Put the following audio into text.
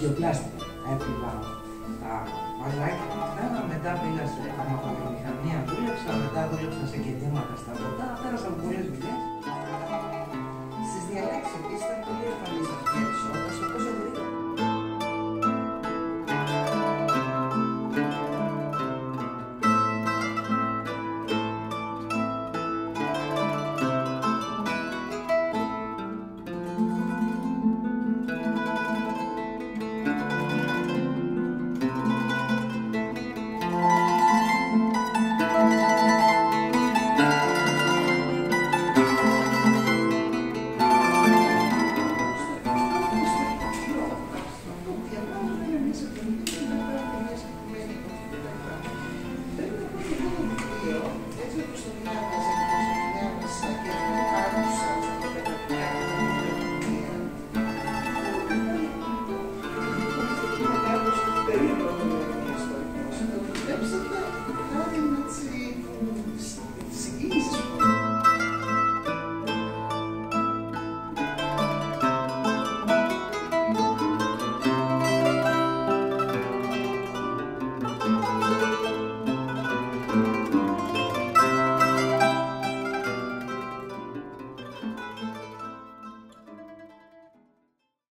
ριζοπλάστη. Έπιπα τα μαλάκια αυτά, μετά πήγα σε φαρμακοβιομηχανία, δούλεψα, μετά δούλεψα σε κεντήματα στα ποτά, πέρασα από πολλές δουλειές. Στις διαλέξεις επίσης ήταν πολύ ευκολές αυτές, όπως ο γρήγορα. Thank you.